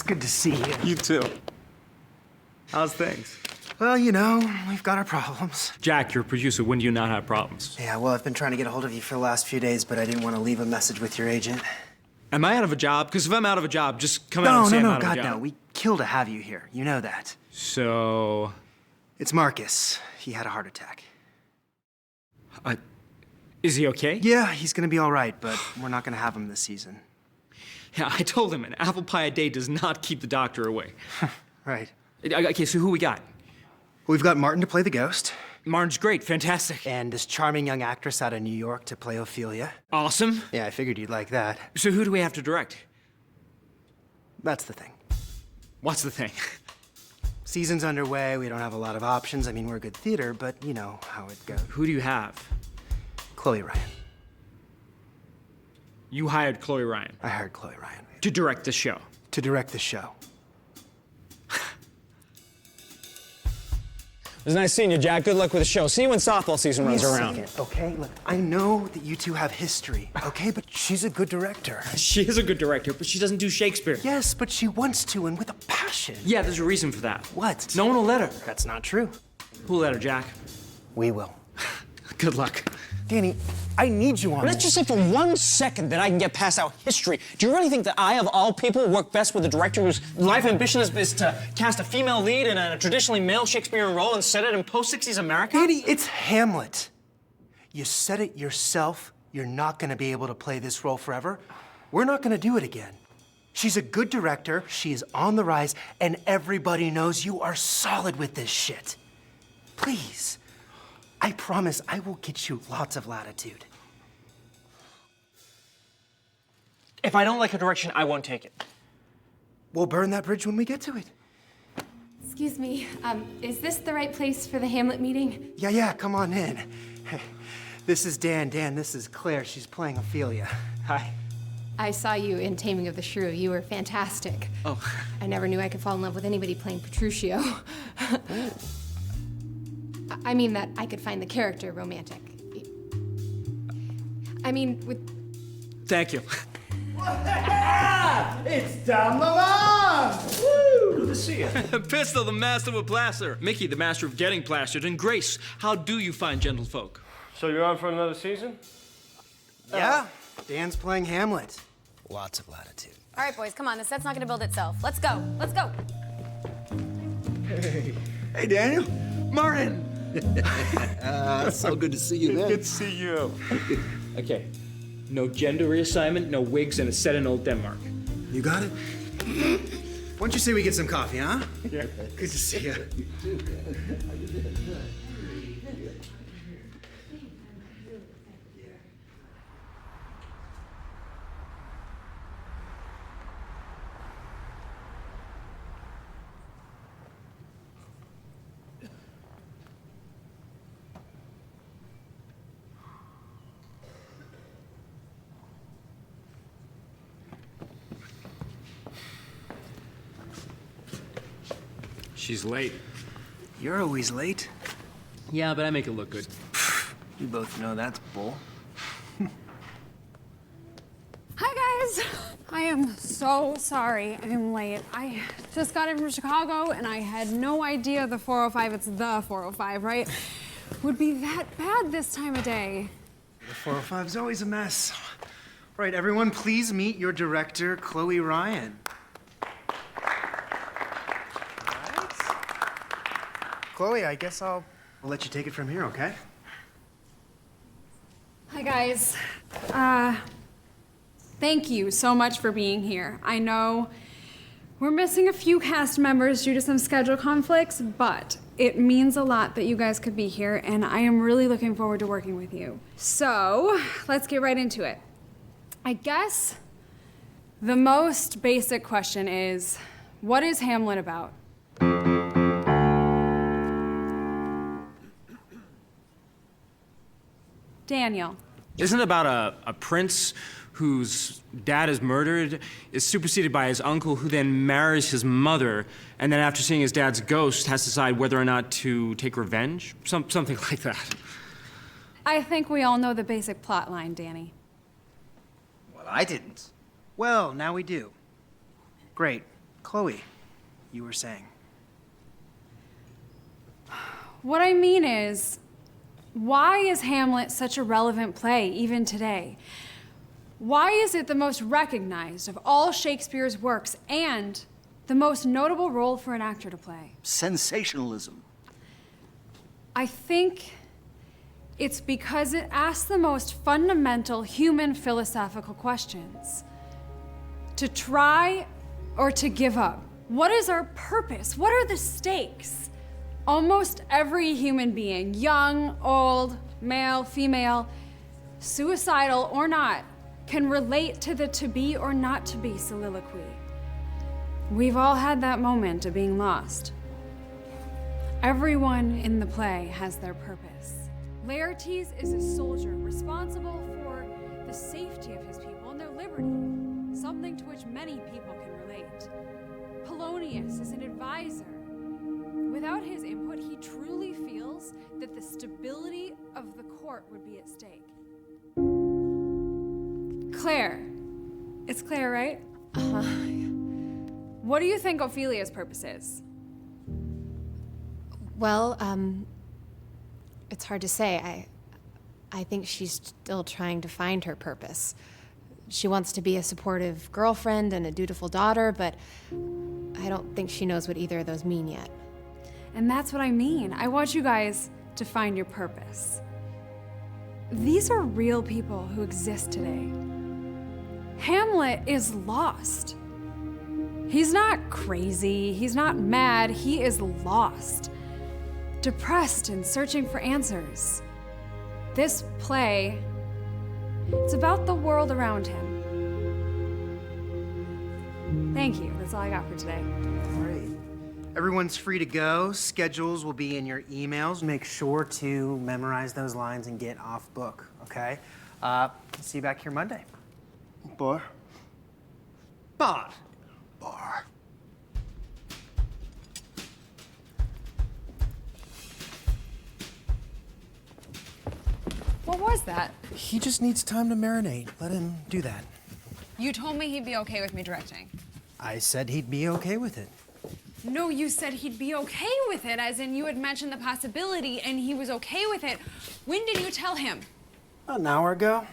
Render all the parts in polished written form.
good to see you. You too. How's things? Well, you know, we've got our problems. Jack, you're a producer. When do you not have problems? Yeah, well, I've been trying to get a hold of you for the last few days, but I didn't want to leave a message with your agent. Am I out of a job? Because if I'm out of a job, just come out and say I'm out of a job. No. We kill to have you here. You know that. So... It's Marcus. He had a heart attack. Is he okay? Yeah, he's gonna be all right, but we're not gonna have him this season. Yeah, I told him an apple pie a day does not keep the doctor away. Right. Okay, so who we got? We've got Martin to play the ghost. Martin's great, fantastic. And this charming young actress out of New York to play Ophelia. Awesome. Yeah, I figured you'd like that. So who do we have to direct? That's the thing. What's the thing? Season's underway, we don't have a lot of options. I mean, we're good theater, but you know how it goes. Who do you have? Chloe Ryan. You hired Chloe Ryan? I hired Chloe Ryan. To direct the show? To direct the show. It was nice seeing you, Jack. Good luck with the show. See you when softball season runs around. Second, okay? Look, I know that you two have history, okay? But she's a good director. She is a good director, but she doesn't do Shakespeare. Yes, but she wants to, and with a passion. Yeah, there's a reason for that. What? No one will let her. That's not true. Who'll let her, Jack? We will. Good luck. Danny, I need you on Let's just say for 1 second that I can get past our history. Do you really think that I, of all people, work best with a director whose life ambition is to cast a female lead in a traditionally male Shakespearean role and set it in post-60s America? Danny, it's Hamlet. You said it yourself. You're not gonna be able to play this role forever. We're not gonna do it again. She's a good director, she is on the rise, and everybody knows you are solid with this shit. Please. I promise I will get you lots of latitude. If I don't like a direction, I won't take it. We'll burn that bridge when we get to it. Excuse me, is this the right place for the Hamlet meeting? Yeah, come on in. This is Dan. Dan, this is Claire. She's playing Ophelia. Hi. I saw you in Taming of the Shrew. You were fantastic. Oh. I never knew I could fall in love with anybody playing Petruchio. I mean that I could find the character romantic. I mean, with... Thank you. It's Dom Lamont! Woo! Good to see you. Pistol, the master of plaster. Mickey, the master of getting plastered. And Grace, how do you find gentlefolk? So you're on for another season? Yeah, Dan's playing Hamlet. Lots of latitude. All right, boys, come on. The set's not gonna build itself. Let's go. Let's go. Hey, Daniel. Martin! So good to see you, man. Good to see you. Okay. No gender reassignment, no wigs, and a set in old Denmark. You got it? Why don't you say we get some coffee, huh? Yeah. Good to see you. She's late. You're always late. Yeah, but I make it look good. You both know that's bull. Hi, guys. I am so sorry I'm late. I just got in from Chicago, and I had no idea the 405, it's the 405, right, would be that bad this time of day. The 405 is always a mess. Right, everyone, please meet your director, Chloe Ryan. Chloe, I guess I'll let you take it from here, okay? Hi, guys. Thank you so much for being here. I know we're missing a few cast members due to some schedule conflicts, but it means a lot that you guys could be here, and I am really looking forward to working with you. So, let's get right into it. I guess the most basic question is, what is Hamlet about? Daniel. Isn't it about a prince whose dad is murdered, is superseded by his uncle, who then marries his mother, and then after seeing his dad's ghost, has to decide whether or not to take revenge? Something like that. I think we all know the basic plot line, Danny. Well, I didn't. Well, now we do. Great. Chloe, you were saying. What I mean is, why is Hamlet such a relevant play even today? Why is it the most recognized of all Shakespeare's works and the most notable role for an actor to play? Sensationalism. I think it's because it asks the most fundamental human philosophical questions. To try or to give up? What is our purpose? What are the stakes? Almost every human being, young, old, male, female, suicidal or not, can relate to the to be or not to be soliloquy. We've all had that moment of being lost. Everyone in the play has their purpose. Laertes is a soldier responsible for the safety of his people and their liberty, something to which many people can relate. Polonius is an advisor. Without his input, he truly feels that the stability of the court would be at stake. Claire. It's Claire, right? Uh-huh. What do you think Ophelia's purpose is? Well, it's hard to say. I think she's still trying to find her purpose. She wants to be a supportive girlfriend and a dutiful daughter, but I don't think she knows what either of those mean yet. And that's what I mean. I want you guys to find your purpose. These are real people who exist today. Hamlet is lost. He's not crazy, he's not mad, he is lost. Depressed and searching for answers. This play, it's about the world around him. Thank you, that's all I got for today. Great. Everyone's free to go. Schedules will be in your emails. Make sure to memorize those lines and get off book, okay? See you back here Monday. Bar. Bar. Bar. What was that? He just needs time to marinate. Let him do that. You told me he'd be okay with me directing. I said he'd be okay with it. No, you said he'd be okay with it, as in you had mentioned the possibility and he was okay with it. When did you tell him? An hour ago.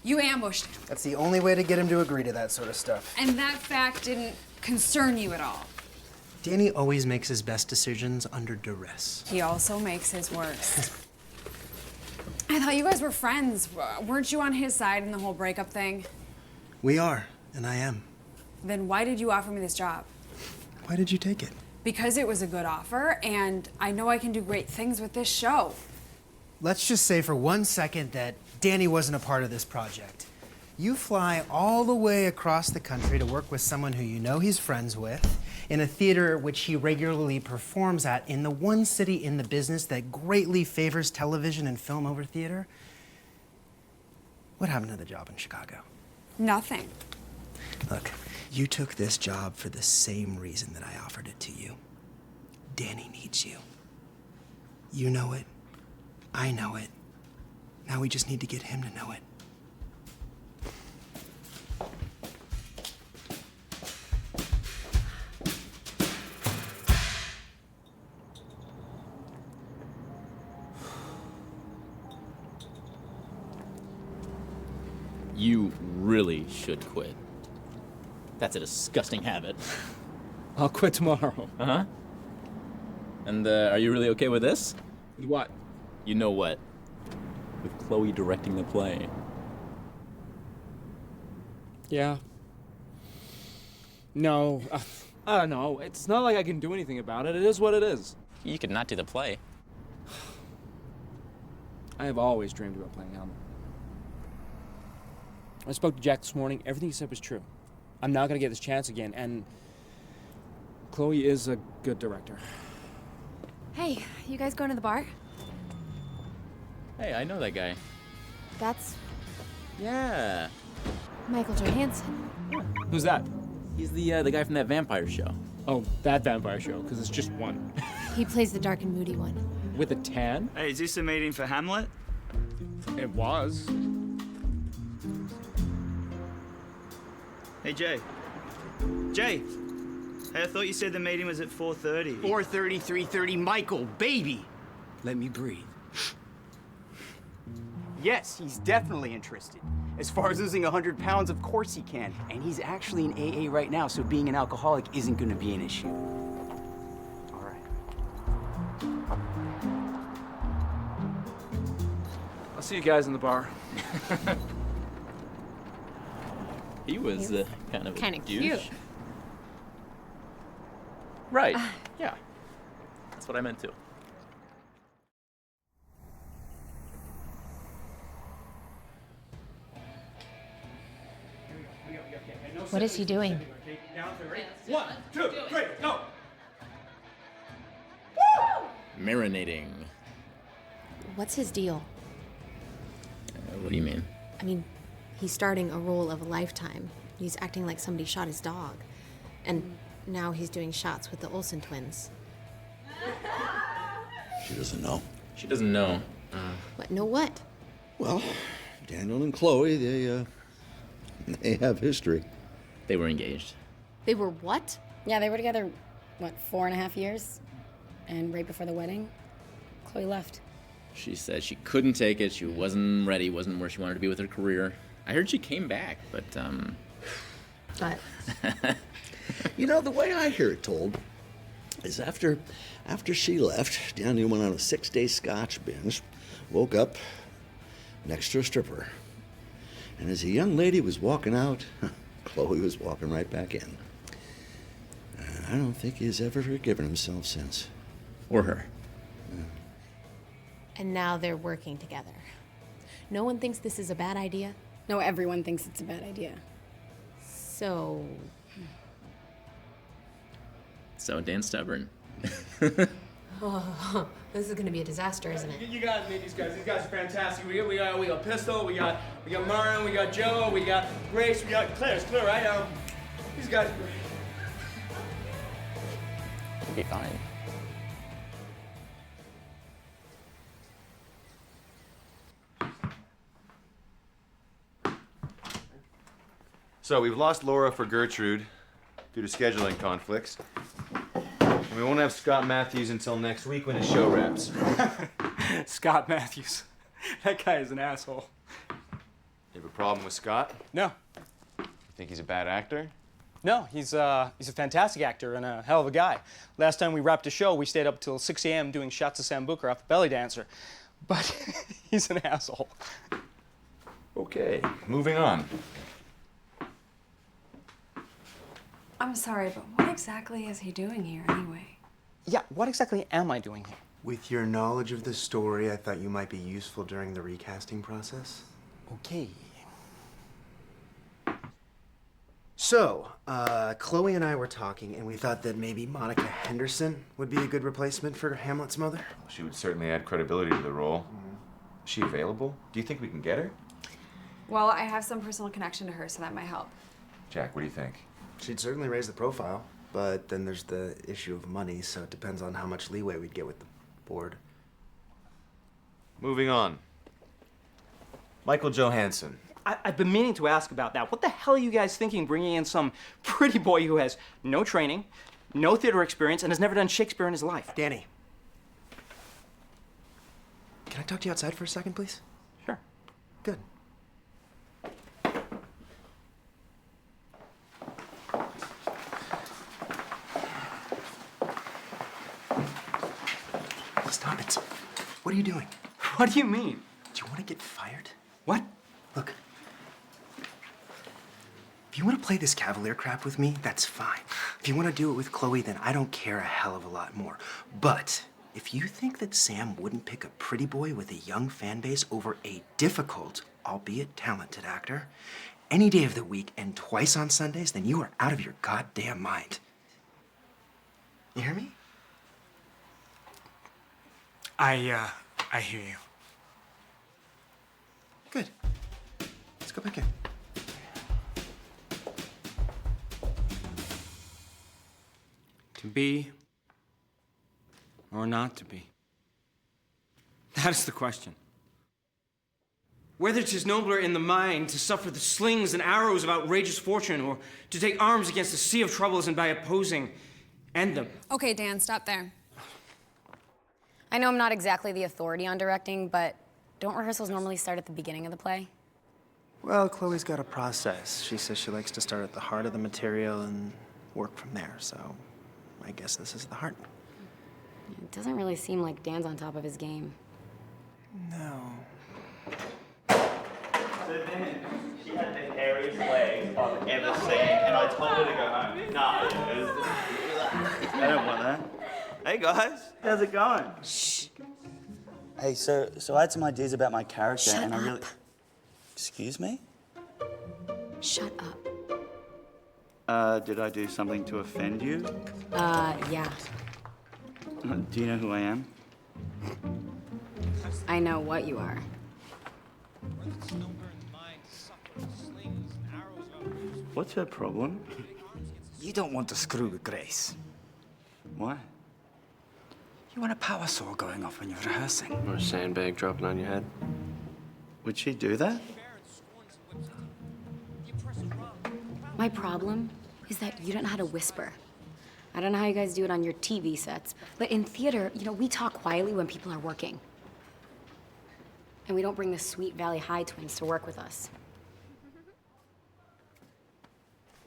You ambushed him. That's the only way to get him to agree to that sort of stuff. And that fact didn't concern you at all. Danny always makes his best decisions under duress. He also makes his worst. I thought you guys were friends. Weren't you on his side in the whole breakup thing? We are, and I am. Then why did you offer me this job? Why did you take it? Because it was a good offer, and I know I can do great things with this show. Let's just say for 1 second that Danny wasn't a part of this project. You fly all the way across the country to work with someone who you know he's friends with in a theater which he regularly performs at in the one city in the business that greatly favors television and film over theater. What happened to the job in Chicago? Nothing. Look, you took this job for the same reason that I offered it to you. Danny needs you. You know it. I know it. Now we just need to get him to know it. You really should quit. That's a disgusting habit. I'll quit tomorrow. Uh-huh. And are you really okay with this? With what? You know what? With Chloe directing the play. Yeah. No, I don't know. It's not like I can do anything about it. It is what it is. You could not do the play. I have always dreamed about playing Hamlet. I spoke to Jack this morning. Everything he said was true. I'm not gonna get this chance again, and Chloe is a good director. Hey, you guys going to the bar? Hey, I know that guy. That's Yeah. Michael Johansson. Who's that? He's the guy from that vampire show. Oh, that vampire show, because it's just one. He plays the dark and moody one. With a tan? Hey, is this a meeting for Hamlet? It was. Hey, Jay. Jay! Hey, I thought you said the meeting was at 4:30. 4:30, 3:30, Michael, baby! Let me breathe. Yes, he's definitely interested. As far as losing 100 pounds, of course he can. And he's actually in AA right now, so being an alcoholic isn't gonna be an issue. All right. I'll see you guys in the bar. He was kind of a Kinda douche. cute. Right. Yeah. That's what I meant to. What is he doing? 1, 2, 3, go! Marinating. What's his deal? What do you mean? I mean, he's starting a role of a lifetime. He's acting like somebody shot his dog. And now he's doing shots with the Olsen twins. She doesn't know. She doesn't know. What? No what? Well, Daniel and Chloe, they have history. They were engaged. They were what? Yeah, they were together, what, 4.5 years? And right before the wedding, Chloe left. She said she couldn't take it. She wasn't ready, wasn't where she wanted to be with her career. I heard she came back, but, But You know, the way I hear it told is after she left, Daniel went on a 6-day scotch binge, woke up next to a stripper. And as a young lady was walking out, Chloe was walking right back in. And I don't think he's ever forgiven himself since. or her. And now they're working together. No one thinks this is a bad idea? No, everyone thinks it's a bad idea. So... So Dan's stubborn. Oh, this is gonna be a disaster, isn't it? You guys meet these guys. These guys are fantastic. We got Pistol, we got Marin, we got Joe, we got Grace, we got Claire. It's Claire, right? These guys are great. It'll be fine. So we've lost Laura for Gertrude due to scheduling conflicts. And we won't have Scott Matthews until next week when his show wraps. Scott Matthews. That guy is an asshole. You have a problem with Scott? No. You think he's a bad actor? No, he's a fantastic actor and a hell of a guy. Last time we wrapped a show, we stayed up till 6 a.m. doing shots of Sambuca off a belly dancer. But he's an asshole. Okay, moving on. I'm sorry, but what exactly is he doing here anyway? Yeah, what exactly am I doing here? With your knowledge of the story, I thought you might be useful during the recasting process. Okay. So, Chloe and I were talking, and we thought that maybe Monica Henderson would be a good replacement for Hamlet's mother. She would certainly add credibility to the role. Is she available? Do you think we can get her? Well, I have some personal connection to her, so that might help. Jack, what do you think? She'd certainly raise the profile, but then there's the issue of money, so it depends on how much leeway we'd get with the board. Moving on. Michael Johansson. I've been meaning to ask about that. What the hell are you guys thinking bringing in some pretty boy who has no training, no theater experience, and has never done Shakespeare in his life? Danny. Can I talk to you outside for a second, please? Sure. Good. Stop it. What are you doing? What do you mean? Do you want to get fired? What? Look. If you want to play this cavalier crap with me, that's fine. If you want to do it with Chloe, then I don't care a hell of a lot more. But if you think that Sam wouldn't pick a pretty boy with a young fan base over a difficult, albeit talented actor, any day of the week and twice on Sundays, then you are out of your goddamn mind. You hear me? I hear you. Good. Let's go back in. To be or not to be? That is the question. Whether 'tis nobler in the mind to suffer the slings and arrows of outrageous fortune, or to take arms against a sea of troubles and by opposing, end them. Okay, Dan, stop there. I know I'm not exactly the authority on directing, but don't rehearsals normally start at the beginning of the play? Well, Chloe's got a process. She says she likes to start at the heart of the material and work from there, so I guess this is the heart. It doesn't really seem like Dan's on top of his game. No. So then, she had the hairiest legs I've ever seen, and I told her to go home. Nah, I don't want that. Hey guys, how's it going? Shh. Hey, so I had some ideas about my character, Shut and I up. really. Excuse me? Shut up. Did I do something to offend you? Yeah. Do you know who I am? I know what you are. What's her problem? You don't want to screw with Grace. Why? You want a power saw going off when you're rehearsing. Or a sandbag dropping on your head. Would she do that? My problem is that you don't know how to whisper. I don't know how you guys do it on your TV sets, but in theater, you know, we talk quietly when people are working. And we don't bring the sweet Valley High twins to work with us.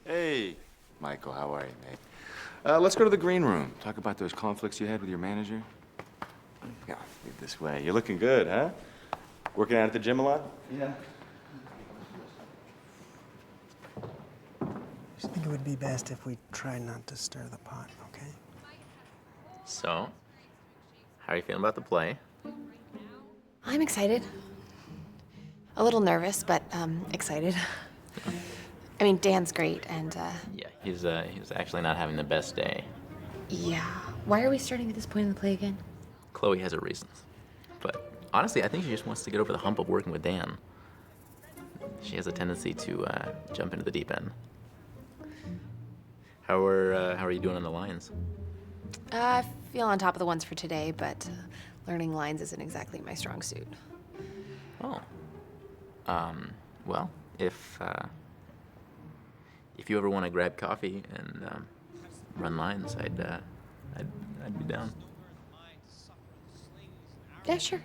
Hey, Michael, how are you, mate? Let's go to the green room. Talk about those conflicts you had with your manager. Yeah, lead this way. You're looking good, huh? Working out at the gym a lot? Yeah. I think it would be best if we try not to stir the pot, okay? So, how are you feeling about the play? I'm excited. A little nervous, but excited. I mean, Dan's great, and Yeah, he's actually not having the best day. yeah. Why are we starting at this point in the play again? Chloe has her reasons. But honestly, I think she just wants to get over the hump of working with Dan. She has a tendency to jump into the deep end. How are you doing on the lines? I feel on top of the ones for today, but learning lines isn't exactly my strong suit. Oh. Well, if you ever want to grab coffee and run lines, I'd be down. Yeah, sure.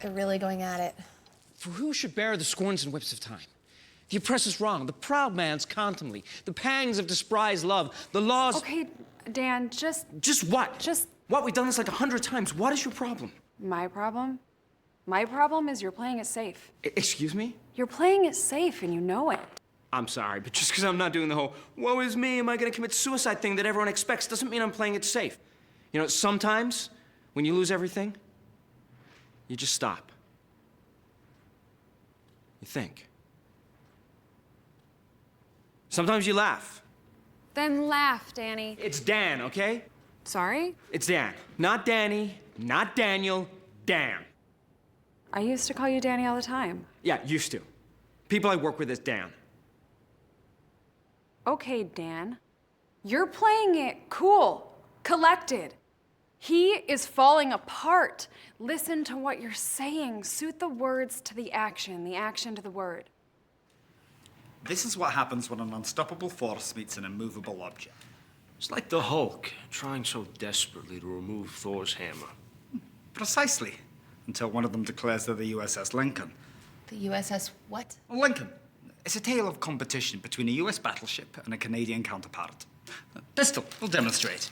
They're really going at it. For who should bear the scorns and whips of time? The oppressor's wrong, the proud man's contumely, the pangs of despised love, the laws... Okay, Dan, just... Just what? Just... What? We've done this like 100 times. What is your problem? My problem? My problem is you're playing it safe. Excuse me? You're playing it safe and you know it. I'm sorry, but just because I'm not doing the whole, woe is me, am I gonna commit suicide thing that everyone expects doesn't mean I'm playing it safe. You know, sometimes, when you lose everything, you just stop. You think. Sometimes you laugh. Then laugh, Danny. It's Dan, okay? Sorry? It's Dan. Not Danny, not Daniel, Dan. I used to call you Danny all the time. Yeah, used to. People I work with is Dan. Okay, Dan. You're playing it cool, collected. He is falling apart. Listen to what you're saying. Suit the words to the action to the word. This is what happens when an unstoppable force meets an immovable object. It's like the Hulk trying so desperately to remove Thor's hammer. Precisely. Until one of them declares they're the USS Lincoln. The USS what? Lincoln. It's a tale of competition between a US battleship and a Canadian counterpart. Pistol will demonstrate.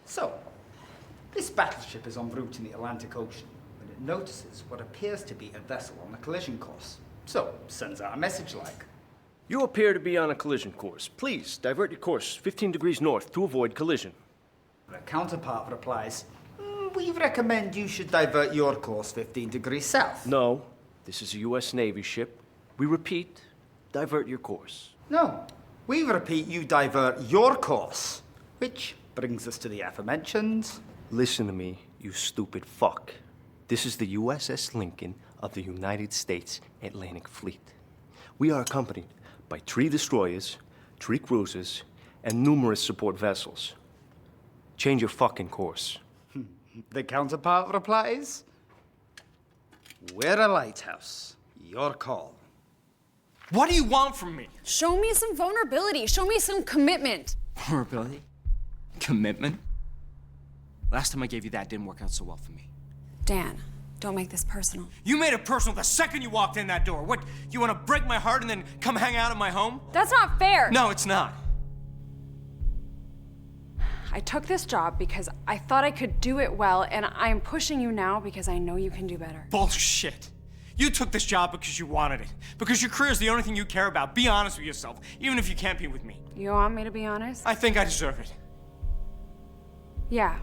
So, this battleship is en route in the Atlantic Ocean when it notices what appears to be a vessel on a collision course. So, sends out a message like, You appear to be on a collision course. Please divert your course 15 degrees north to avoid collision. The counterpart replies, we recommend you should divert your course 15 degrees south. No, this is a U.S. Navy ship. We repeat, divert your course. No, we repeat you divert your course. Which brings us to the aforementioned. Listen to me, you stupid fuck. This is the USS Lincoln of the United States Atlantic Fleet. We are accompanied by 3 destroyers, 3 cruisers, and numerous support vessels. Change your fucking course. The counterpart replies, "We're a lighthouse. Your call." What do you want from me? Show me some vulnerability. Show me some commitment. Vulnerability? Commitment? Last time I gave you that didn't work out so well for me. Dan, don't make this personal. You made it personal the second you walked in that door. What, you want to break my heart and then come hang out at my home? That's not fair. No, it's not. I took this job because I thought I could do it well, and I'm pushing you now because I know you can do better. Bullshit. You took this job because you wanted it. Because your career is the only thing you care about. Be honest with yourself, even if you can't be with me. You want me to be honest? I think I deserve it. Yeah,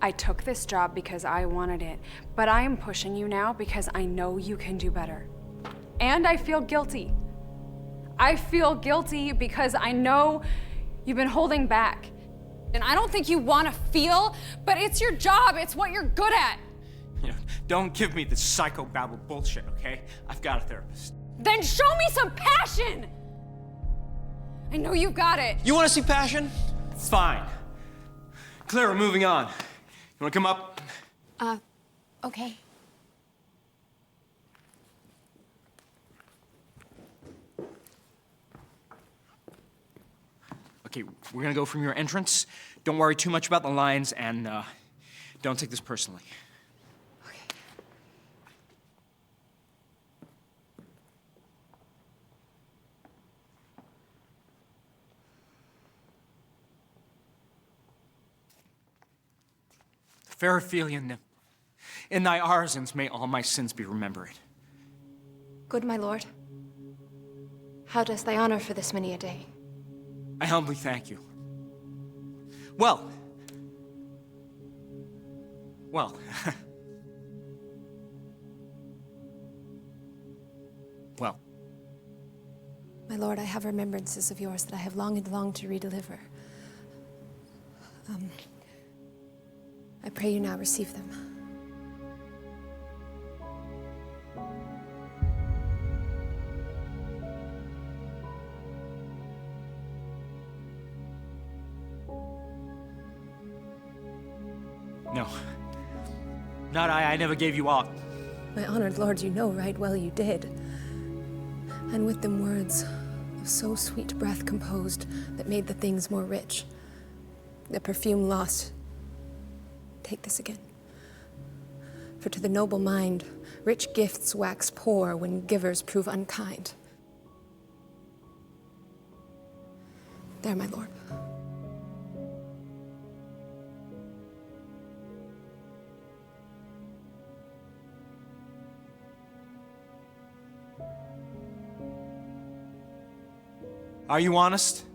I took this job because I wanted it, but I am pushing you now because I know you can do better. And I feel guilty. I feel guilty because I know you've been holding back. And I don't think you want to feel, but it's your job. It's what you're good at. You know, don't give me this psychobabble bullshit, okay? I've got a therapist. Then show me some passion. I know you've got it. You want to see passion? Fine. Claire, we're moving on. You want to come up? Okay. Okay, we're gonna go from your entrance. Don't worry too much about the lines, and don't take this personally. Okay. Fairy nymph, in thy orisons may all my sins be remembered. Good my lord. How does thy honor for this many a day? I humbly thank you. Well. Well. Well. My lord, I have remembrances of yours that I have long and longed to redeliver. I pray you now receive them. No. Not I never gave you aught. My honored lord, you know right well you did. And with them words of so sweet breath composed that made the things more rich, the perfume lost. Take this again. For to the noble mind, rich gifts wax poor when givers prove unkind. There, my lord. Are you honest?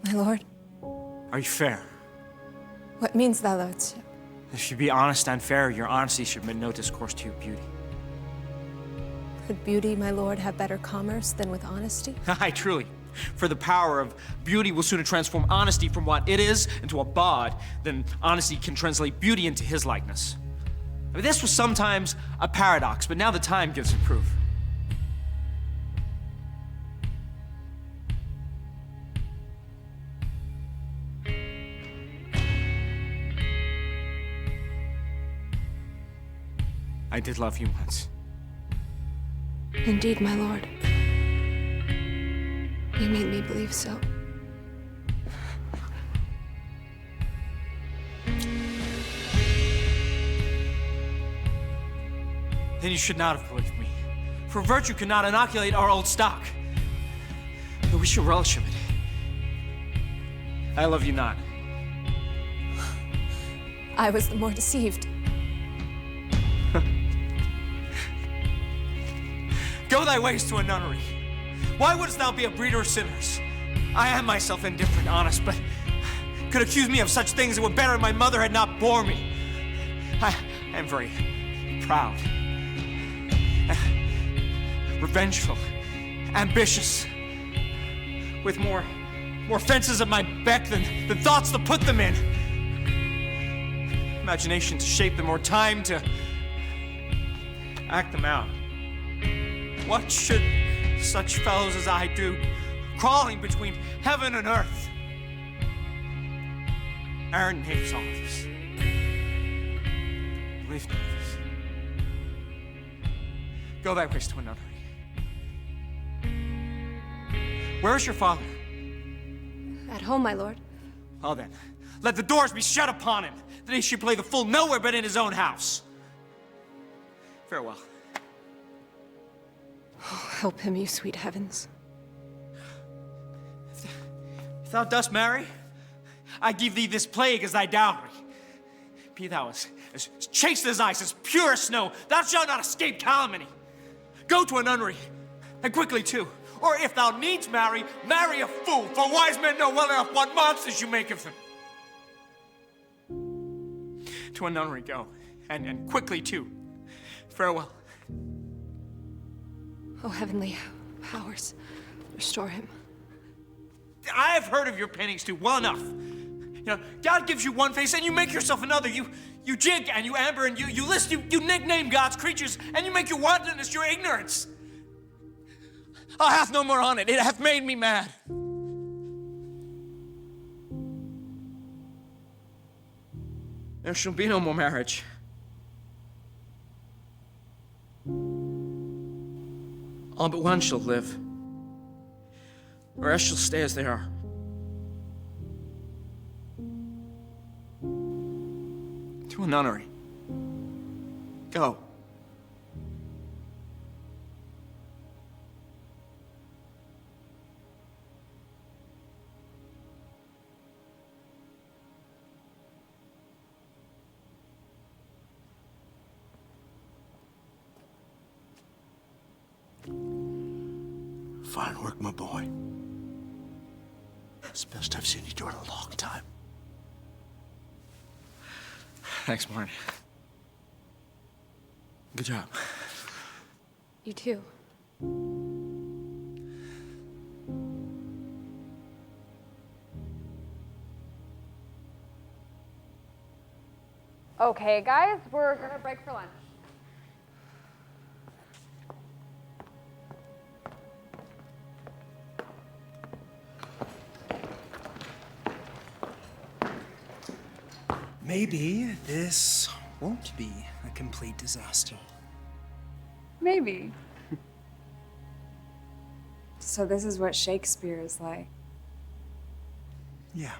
My lord, Are you fair? what means thy lordship? If you be honest and fair, your honesty should admit no discourse to your beauty. Could beauty, my lord, have better commerce than with honesty? Aye, truly. For the power of beauty will sooner transform honesty from what it is into a bawd than honesty can translate beauty into his likeness. I mean, this was sometimes a paradox, but now the time gives it proof. I did love you once. Indeed, my lord. You made me believe so. Then you should not have believed me. For virtue cannot inoculate our old stock. But we should relish of it. I love you not. I was the more deceived. Go thy ways to a nunnery. Why wouldst thou be a breeder of sinners? I am myself indifferent, honest, but could accuse me of such things that were better if my mother had not borne me. I am very proud, revengeful, ambitious, with more fences at my beck than thoughts to put them in. Imagination to shape them, or time to act them out. What should such fellows as I do, crawling between heaven and earth. Aaron hates all of this. Believe me, this. Go thy ways to a nunnery. Where is your father? At home, my lord. Well then, let the doors be shut upon him, that he should play the fool nowhere but in his own house. Farewell. Oh, help him, you sweet heavens. If thou dost marry, I give thee this plague as thy dowry. Be thou as chaste as ice, as pure as snow, thou shalt not escape calumny. Go to a nunnery, and quickly too. Or if thou needs marry, marry a fool, for wise men know well enough what monsters you make of them. To a nunnery go, and quickly too. Farewell. Oh, heavenly powers, restore him. I have heard of your paintings too, well enough. You know, God gives you one face and you make yourself another. You jig and you amber and you list, you nickname God's creatures and you make your wantonness your ignorance. I hath no more on it. It hath made me mad. There shall be no more marriage. All but one shall live. The rest shall stay as they are. To a nunnery. Go. Fine work, my boy. It's the best I've seen you do in a long time. Thanks, Martin. Good job. You too. Okay, guys, we're gonna break for lunch. Maybe this won't be a complete disaster. Maybe. So this is what Shakespeare is like. Yeah.